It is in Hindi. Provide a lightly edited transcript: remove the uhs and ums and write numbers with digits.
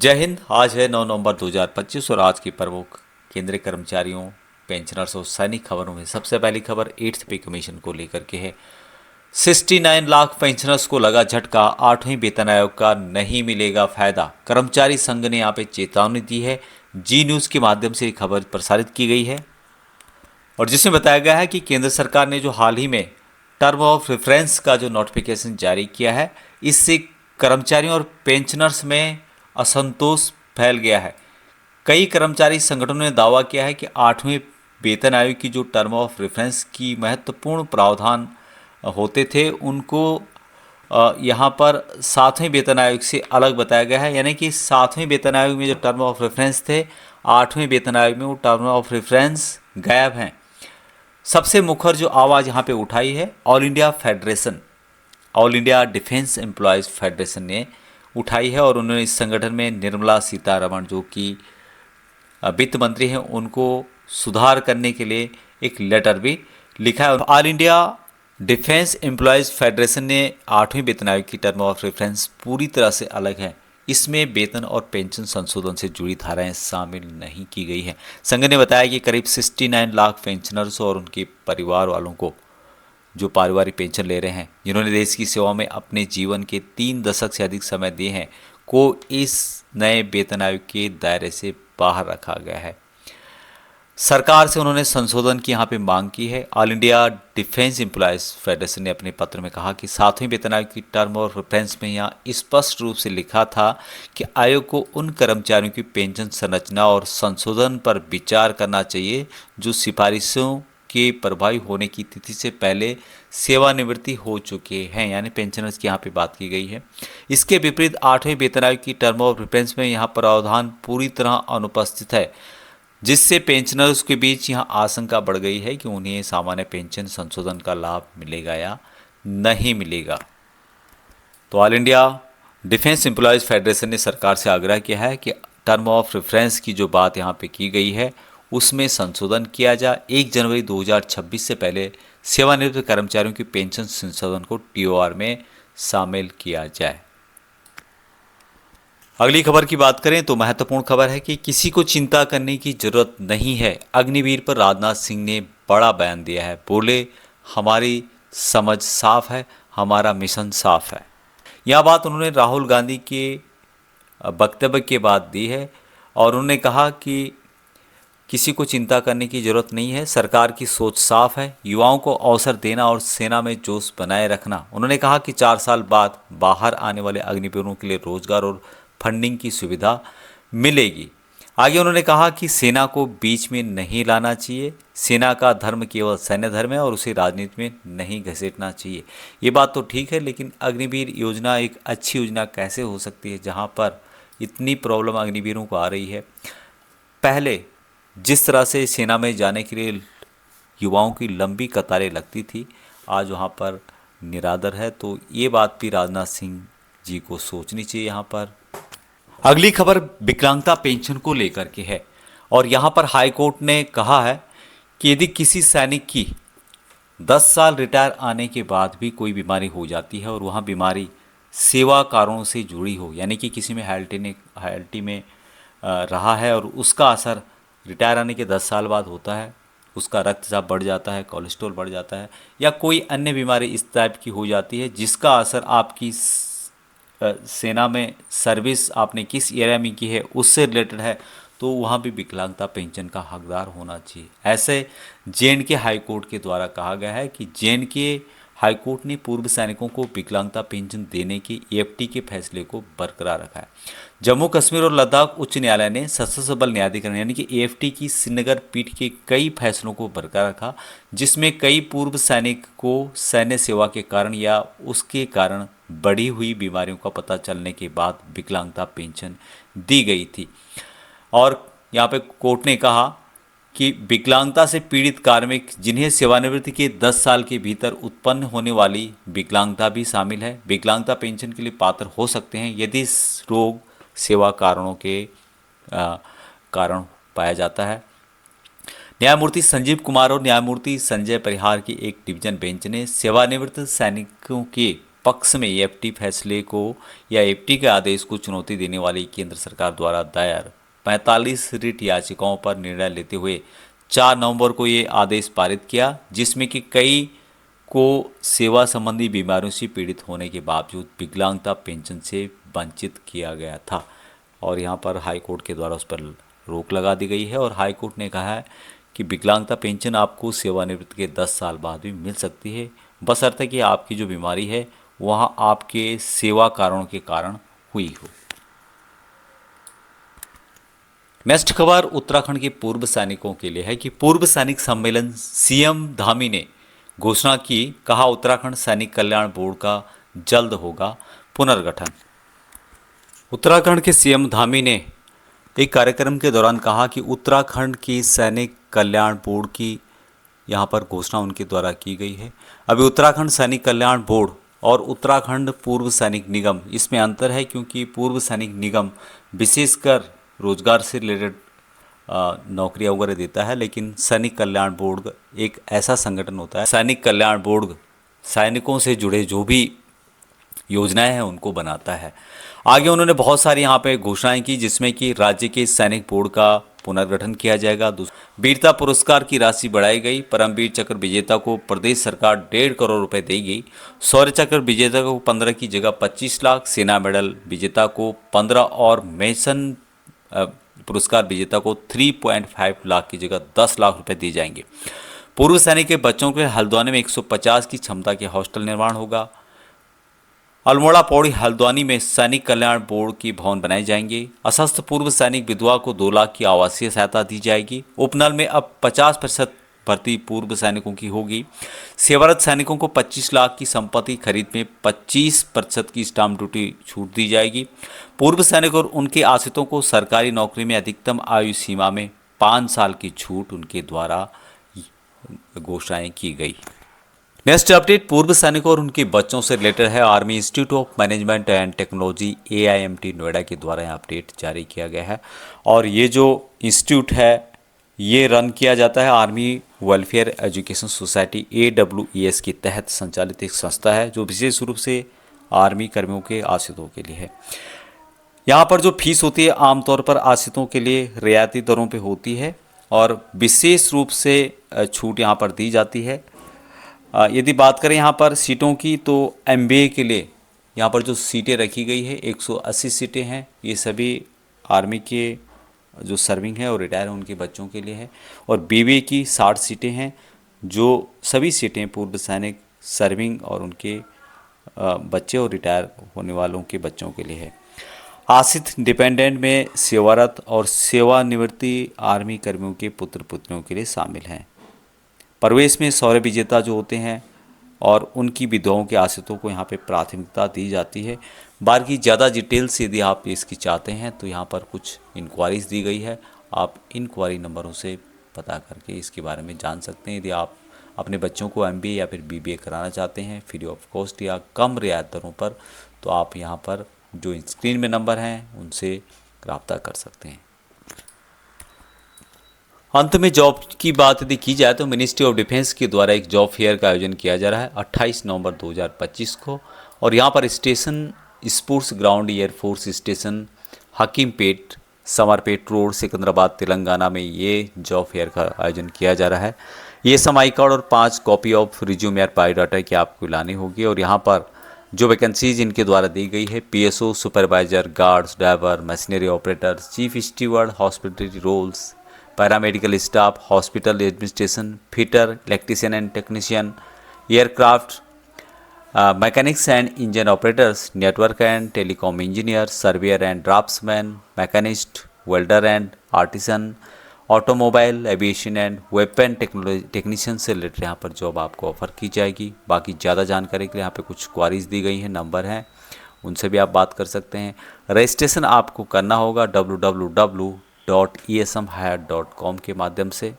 जय हिंद। आज है 9 नवंबर 2025 और आज की प्रमुख केंद्रीय कर्मचारियों, पेंशनर्स और सैनिक खबरों में सबसे पहली खबर 8th पे कमीशन को लेकर के है। 69 लाख पेंशनर्स को लगा झटका, 8वें वेतन आयोग का नहीं मिलेगा फायदा। कर्मचारी संघ ने यहाँ पे चेतावनी दी है। जी न्यूज़ के माध्यम से ये खबर प्रसारित की गई है और जिसमें बताया गया है कि केंद्र सरकार ने जो हाल ही में टर्म ऑफ रेफरेंस का जो नोटिफिकेशन जारी किया है, इससे कर्मचारियों और पेंशनर्स में असंतोष फैल गया है। कई कर्मचारी संगठनों ने दावा किया है कि 8वें वेतन आयोग की जो टर्म ऑफ रेफरेंस की महत्वपूर्ण प्रावधान होते थे, उनको यहाँ पर 7वें वेतन आयोग से अलग बताया गया है। यानी कि 7वें वेतन आयोग में जो टर्म ऑफ रेफरेंस थे, 8वें वेतन आयोग में वो टर्म ऑफ रेफरेंस गायब हैं। सबसे मुखर जो आवाज़ यहाँ पे उठाई है all India defence employees federation ने उठाई है और उन्होंने इस संगठन में निर्मला सीतारमण जो कि वित्त मंत्री हैं, उनको सुधार करने के लिए एक लेटर भी लिखा है। All India defence employees federation ने 8वें वेतन आयोग की टर्म ऑफ रेफरेंस पूरी तरह से अलग है। इसमें वेतन और पेंशन संशोधन से जुड़ी धाराएं शामिल नहीं की गई हैं। संघ ने बताया कि करीब 69 लाख पेंशनर्स और उनके परिवार वालों को जो पारिवारिक पेंशन ले रहे हैं, जिन्होंने देश की सेवा में अपने जीवन के 3 दशक से अधिक समय दिए हैं, को इस नए वेतन आयोग के दायरे से बाहर रखा गया है। सरकार से उन्होंने संशोधन की यहाँ पे मांग की है। All India defence employees federation ने अपने पत्र में कहा कि 7वें वेतन आयोग की टर्म और रेफरेंस में यहाँ स्पष्ट रूप से लिखा था कि आयोग को उन कर्मचारियों की पेंशन संरचना और संशोधन पर विचार करना चाहिए जो सिफारिशों के प्रभावी होने की तिथि से पहले सेवानिवृत्ति हो चुके हैं, यानी पेंशनर्स की यहाँ पे बात की गई है। इसके विपरीत 8वें वेतन आयोग की टर्म ऑफ रेफरेंस में यहाँ प्रावधान पूरी तरह अनुपस्थित है, जिससे पेंशनर्स के बीच यहाँ आशंका बढ़ गई है कि उन्हें सामान्य पेंशन संशोधन का लाभ मिलेगा या नहीं मिलेगा। तो all India defence employees federation ने सरकार से आग्रह किया है कि टर्म ऑफ रेफरेंस की जो बात यहाँ पे की गई है, उसमें संशोधन किया जाए। 1 जनवरी 2026 से पहले सेवानिवृत्त कर्मचारियों की पेंशन संशोधन को टीओआर में शामिल किया जाए। अगली खबर की बात करें तो महत्वपूर्ण खबर है कि किसी को चिंता करने की जरूरत नहीं है। अग्निवीर पर राजनाथ सिंह ने बड़ा बयान दिया है। बोले, हमारी समझ साफ है, हमारा मिशन साफ है। यह बात उन्होंने राहुल गांधी के वक्तव्य के बाद दी है और उन्होंने कहा कि किसी को चिंता करने की जरूरत नहीं है, सरकार की सोच साफ है, युवाओं को अवसर देना और सेना में जोश बनाए रखना। उन्होंने कहा कि 4 साल बाद बाहर आने वाले अग्निवीरों के लिए रोजगार और फंडिंग की सुविधा मिलेगी। आगे उन्होंने कहा कि सेना को बीच में नहीं लाना चाहिए, सेना का धर्म केवल सैन्य धर्म है और उसे राजनीति में नहीं घसीटना चाहिए। ये बात तो ठीक है, लेकिन अग्निवीर योजना एक अच्छी योजना कैसे हो सकती है जहाँ पर इतनी प्रॉब्लम अग्निवीरों को आ रही है। पहले जिस तरह से सेना में जाने के लिए युवाओं की लंबी कतारें लगती थी, आज वहाँ पर निरादर है। तो ये बात भी राजनाथ सिंह जी को सोचनी चाहिए यहाँ पर। अगली खबर विकलांगता पेंशन को लेकर के है और यहाँ पर हाई कोर्ट ने कहा है कि यदि किसी सैनिक की 10 साल रिटायर आने के बाद भी कोई बीमारी हो जाती है और वहाँ बीमारी सेवा कारणों से जुड़ी हो, यानी कि किसी में हायल्टी में रहा है और उसका असर रिटायर आने के 10 साल बाद होता है, उसका रक्तचाप बढ़ जाता है, कोलेस्ट्रॉल बढ़ जाता है या कोई अन्य बीमारी इस टाइप की हो जाती है जिसका असर आपकी सेना में सर्विस आपने किस एरिया में की है उससे रिलेटेड है, तो वहाँ भी विकलांगता पेंशन का हकदार होना चाहिए। ऐसे जे.एंड.के हाई कोर्ट के द्वारा कहा गया है कि जे.एंड.के हाई कोर्ट ने पूर्व सैनिकों को विकलांगता पेंशन देने के एएफटी के फैसले को बरकरार रखा है। जम्मू कश्मीर और लद्दाख उच्च न्यायालय ने सशस्त्र बल न्यायाधिकरण यानी कि एएफटी की श्रीनगर पीठ के कई फैसलों को बरकरार रखा, जिसमें कई पूर्व सैनिक को सैन्य सेवा के कारण या उसके कारण बढ़ी हुई बीमारियों का पता चलने के बाद विकलांगता पेंशन दी गई थी। और यहाँ पे कोर्ट ने कहा कि विकलांगता से पीड़ित कार्मिक जिन्हें सेवानिवृत्ति के 10 साल के भीतर उत्पन्न होने वाली विकलांगता भी शामिल है, विकलांगता पेंशन के लिए पात्र हो सकते हैं यदि रोग सेवा कारणों के कारण पाया जाता है। न्यायमूर्ति संजीव कुमार और न्यायमूर्ति संजय परिहार की एक डिवीजन बेंच ने सेवानिवृत्त सैनिकों के पक्ष में एफटी फैसले को या एफटी के आदेश को चुनौती देने वाली केंद्र सरकार द्वारा दायर 45 रिट याचिकाओं पर निर्णय लेते हुए 4 नवंबर को ये आदेश पारित किया, जिसमें कि कई को सेवा संबंधी बीमारियों से पीड़ित होने के बावजूद विकलांगता पेंशन से वंचित किया गया था। और यहाँ पर हाई कोर्ट के द्वारा उस पर रोक लगा दी गई है और हाई कोर्ट ने कहा है कि विकलांगता पेंशन आपको सेवानिवृत्ति के 10 साल बाद भी मिल सकती है, बशर्ते कि आपकी जो बीमारी है वहाँ आपके सेवा कारणों के कारण हुई हो। नेक्स्ट खबर उत्तराखंड के पूर्व सैनिकों के लिए है कि पूर्व सैनिक सम्मेलन सीएम धामी ने घोषणा की, कहा उत्तराखंड सैनिक कल्याण बोर्ड का जल्द होगा पुनर्गठन। उत्तराखंड के सीएम धामी ने एक कार्यक्रम के दौरान कहा कि उत्तराखंड की सैनिक कल्याण बोर्ड की यहाँ पर घोषणा उनके द्वारा की गई है। अभी उत्तराखंड सैनिक कल्याण बोर्ड और उत्तराखंड पूर्व सैनिक निगम, इसमें अंतर है क्योंकि पूर्व सैनिक निगम विशेषकर रोजगार से रिलेटेड नौकरियां वगैरह देता है, लेकिन सैनिक कल्याण बोर्ड एक ऐसा संगठन होता है, सैनिक कल्याण बोर्ड सैनिकों से जुड़े जो भी योजनाएं हैं उनको बनाता है। आगे उन्होंने बहुत सारी यहाँ पे घोषणाएं की, जिसमें कि राज्य के सैनिक बोर्ड का पुनर्गठन किया जाएगा। वीरता पुरस्कार की राशि बढ़ाई गई। परमवीर चक्र विजेता को प्रदेश सरकार 1.5 करोड़ रुपए देगी। शौर्य चक्र विजेता को 15 की जगह 25 लाख, सेना मेडल विजेता को 15 और मेसन पुरस्कार विजेता को 3.5 लाख की जगह 10 लाख रुपए दिए जाएंगे। पूर्व सैनिक के बच्चों के हल्द्वानी में 150 की क्षमता के हॉस्टल निर्माण होगा। अल्मोड़ा पौड़ी हल्द्वानी में सैनिक कल्याण बोर्ड की भवन बनाए जाएंगे। असस्थ पूर्व सैनिक विधवा को 2 लाख की आवासीय सहायता दी जाएगी। उपनल में अब 50% भर्ती पूर्व सैनिकों की होगी। सेवारत सैनिकों को 25 लाख की संपत्ति खरीद में 25% की स्टाम्प ड्यूटी छूट दी जाएगी। पूर्व सैनिक और उनके आश्रितों को सरकारी नौकरी में अधिकतम आयु सीमा में 5 साल की छूट उनके द्वारा घोषणाएं की गई। नेक्स्ट अपडेट पूर्व सैनिकों और उनके बच्चों से रिलेटेड है। Army institute of management and technology AIMT Noida के द्वारा यह अपडेट जारी किया गया है और ये जो इंस्टीट्यूट है ये रन किया जाता है army welfare education society AWES के तहत संचालित एक संस्था है जो विशेष रूप से आर्मी कर्मियों के आश्रितों के लिए है। यहाँ पर जो फीस होती है आमतौर पर आश्रितों के लिए रियायती दरों पे होती है और विशेष रूप से छूट यहाँ पर दी जाती है। यदि बात करें यहाँ पर सीटों की तो MBA के लिए यहाँ पर जो सीटें रखी गई है 180 सीटें हैं। ये सभी आर्मी के जो सर्विंग है और रिटायर है उनके बच्चों के लिए है और BBA की 60 सीटें हैं जो सभी सीटें पूर्व सैनिक, सर्विंग और उनके बच्चे और रिटायर होने वालों के बच्चों के लिए है। आश्रित डिपेंडेंट में सेवारत और सेवानिवृत्ति आर्मी कर्मियों के पुत्र पुत्रियों के लिए शामिल हैं। प्रवेश में शौर्य विजेता जो होते हैं और उनकी विधवाओं के आश्रितों को यहाँ पे प्राथमिकता दी जाती है। बाकी ज़्यादा डिटेल्स यदि आप इसकी चाहते हैं तो यहाँ पर कुछ इंक्वायरीज दी गई है, आप इंक्वायरी नंबरों से पता करके इसके बारे में जान सकते हैं। यदि आप अपने बच्चों को MBA या फिर BBA कराना चाहते हैं फ्री ऑफ कॉस्ट या कम रियायत दरों पर, तो आप यहाँ पर जो स्क्रीन में नंबर हैं उनसे रब्ता कर सकते हैं। अंत में जॉब की बात यदि की जाए तो मिनिस्ट्री ऑफ डिफेंस के द्वारा एक जॉब फेयर का आयोजन किया जा रहा है 28 नवंबर 2025 को और यहाँ पर station sports ground air force station Hakimpet समरपेट रोड सिकंदराबाद तेलंगाना में ये जॉब फेयर का आयोजन किया जा रहा है। ये आई कार्ड और 5 कॉपी ऑफ रिज्यूम या बायोडाटा की आपको लानी होगी और यहाँ पर जो वैकेंसीज इनके द्वारा दी गई है PSO supervisor, guards, driver, machinery operator, chief steward, hospitality roles, paramedical staff, hospital administration, fitter, electrician and technician, aircraft mechanics and engine operators, network and telecom engineer, surveyor and draftsman, machinist, welder and artisan, automobile, aviation and weapon technician से रिलेटेड यहाँ पर जॉब आपको ऑफर की जाएगी। बाकी ज़्यादा जानकारी के लिए यहाँ पे कुछ क्वारीज दी गई हैं, नंबर हैं, उनसे भी आप बात कर सकते हैं। रजिस्ट्रेशन आपको करना होगा www.esmhire.com के माध्यम से।